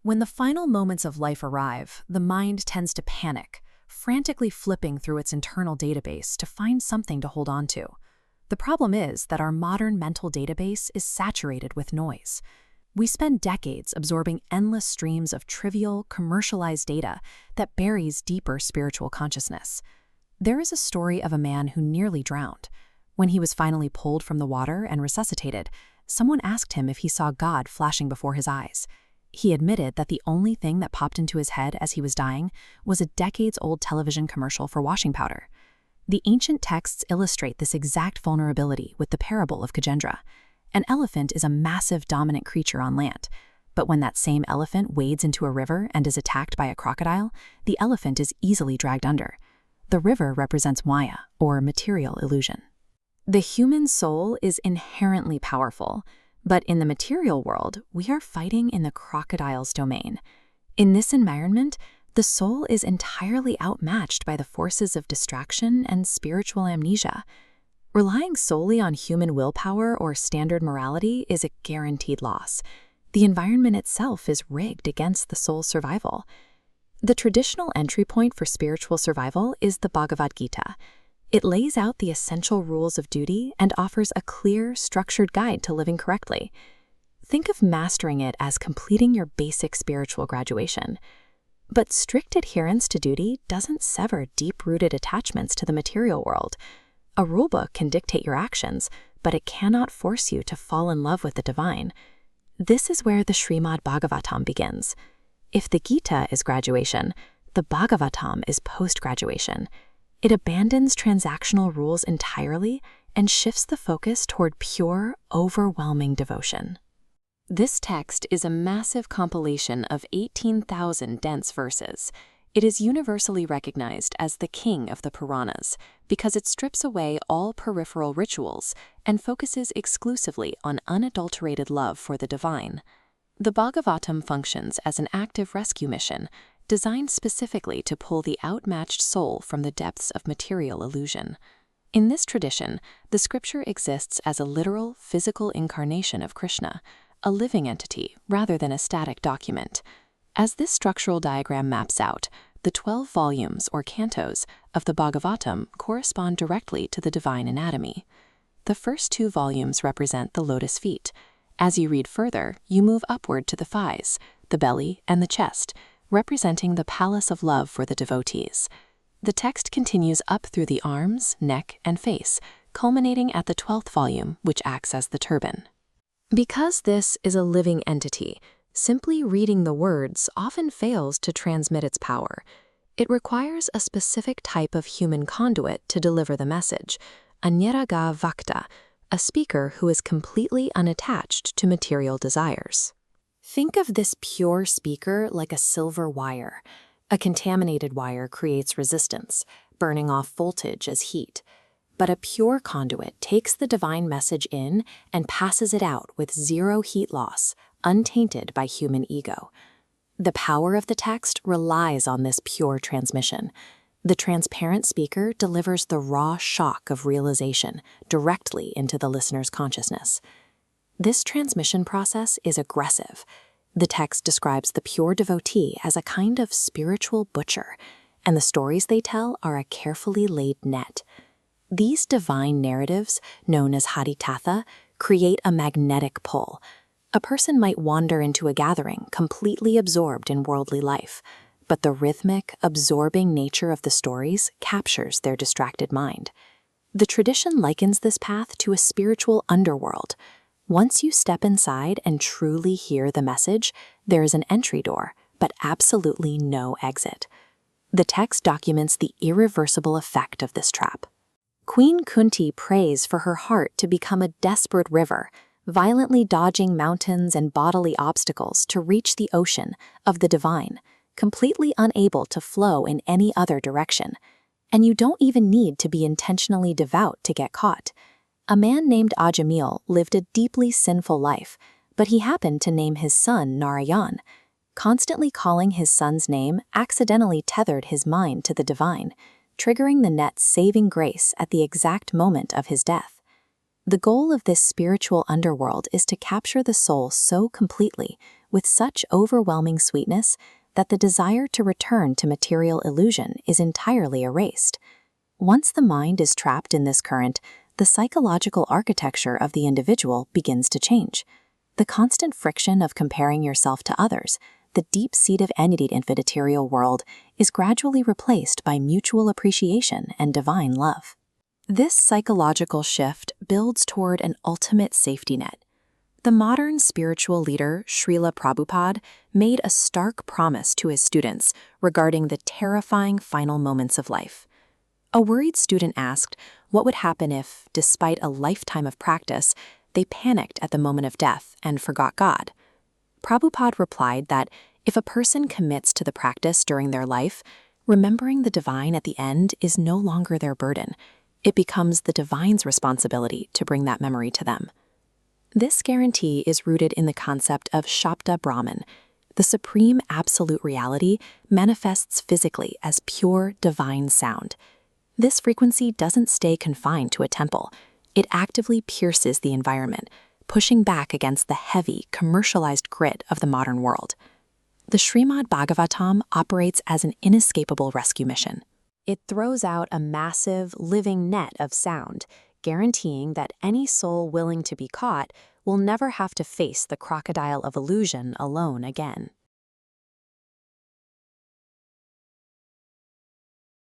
When the final moments of life arrive, the mind tends to panic, frantically flipping through its internal database to find something to hold on to. The problem is that our modern mental database is saturated with noise. We spend decades absorbing endless streams of trivial, commercialized data that buries deeper spiritual consciousness. There is a story of a man who nearly drowned. When he was finally pulled from the water and resuscitated, someone asked him if he saw God flashing before his eyes. He admitted that the only thing that popped into his head as he was dying was a decades-old television commercial for washing powder. The ancient texts illustrate this exact vulnerability with the parable of Gajendra. An elephant is a massive dominant creature on land, but when that same elephant wades into a river and is attacked by a crocodile, the elephant is easily dragged under. The river represents Maya, or material illusion. The human soul is inherently powerful, but in the material world, we are fighting in the crocodile's domain. In this environment, the soul is entirely outmatched by the forces of distraction and spiritual amnesia. Relying solely on human willpower or standard morality is a guaranteed loss. The environment itself is rigged against the soul's survival. The traditional entry point for spiritual survival is the Bhagavad Gita. It lays out the essential rules of duty and offers a clear, structured guide to living correctly. Think of mastering it as completing your basic spiritual graduation. But strict adherence to duty doesn't sever deep-rooted attachments to the material world. A rulebook can dictate your actions, but it cannot force you to fall in love with the divine. This is where the Shrimad Bhagavatam begins. If the Gita is graduation, the Bhagavatam is post-graduation. It abandons transactional rules entirely and shifts the focus toward pure, overwhelming devotion. This text is a massive compilation of 18,000 dense verses. It is universally recognized as the king of the Puranas because it strips away all peripheral rituals and focuses exclusively on unadulterated love for the divine. The Bhagavatam functions as an active rescue mission, designed specifically to pull the outmatched soul from the depths of material illusion. In this tradition, the scripture exists as a literal, physical incarnation of Krishna, a living entity rather than a static document. As this structural diagram maps out, the 12 volumes or cantos of the Bhagavatam correspond directly to the divine anatomy. The first 2 volumes represent the lotus feet. As you read further, you move upward to the thighs, the belly, and the chest, representing the palace of love for the devotees. The text continues up through the arms, neck, and face, culminating at the 12th volume, which acts as the turban. Because this is a living entity, simply reading the words often fails to transmit its power. It requires a specific type of human conduit to deliver the message, a niraga vakta, a speaker who is completely unattached to material desires. Think of this pure speaker like a silver wire. A contaminated wire creates resistance, burning off voltage as heat. But a pure conduit takes the divine message in and passes it out with zero heat loss, untainted by human ego. The power of the text relies on this pure transmission. The transparent speaker delivers the raw shock of realization directly into the listener's consciousness. This transmission process is aggressive. The text describes the pure devotee as a kind of spiritual butcher, and the stories they tell are a carefully laid net. These divine narratives, known as Haritatha, create a magnetic pull. A person might wander into a gathering completely absorbed in worldly life, but the rhythmic, absorbing nature of the stories captures their distracted mind. The tradition likens this path to a spiritual underworld. Once you step inside and truly hear the message, there is an entry door, but absolutely no exit. The text documents the irreversible effect of this trap. Queen Kunti prays for her heart to become a desperate river, violently dodging mountains and bodily obstacles to reach the ocean of the divine, completely unable to flow in any other direction. And you don't even need to be intentionally devout to get caught. A man named Ajamil lived a deeply sinful life, but he happened to name his son Narayan. Constantly calling his son's name accidentally tethered his mind to the divine, triggering the net's saving grace at the exact moment of his death. The goal of this spiritual underworld is to capture the soul so completely, with such overwhelming sweetness, that the desire to return to material illusion is entirely erased. Once the mind is trapped in this current, the psychological architecture of the individual begins to change. The constant friction of comparing yourself to others, the deep-seated enmity in the material world, is gradually replaced by mutual appreciation and divine love. This psychological shift builds toward an ultimate safety net. The modern spiritual leader, Srila Prabhupada, made a stark promise to his students regarding the terrifying final moments of life. A worried student asked what would happen if, despite a lifetime of practice, they panicked at the moment of death and forgot God. Prabhupada replied that if a person commits to the practice during their life, remembering the divine at the end is no longer their burden. It becomes the divine's responsibility to bring that memory to them. This guarantee is rooted in the concept of Shabda Brahman. The supreme absolute reality manifests physically as pure divine sound. This frequency doesn't stay confined to a temple. It actively pierces the environment, pushing back against the heavy, commercialized grid of the modern world. The Shrimad Bhagavatam operates as an inescapable rescue mission. It throws out a massive, living net of sound, guaranteeing that any soul willing to be caught will never have to face the crocodile of illusion alone again.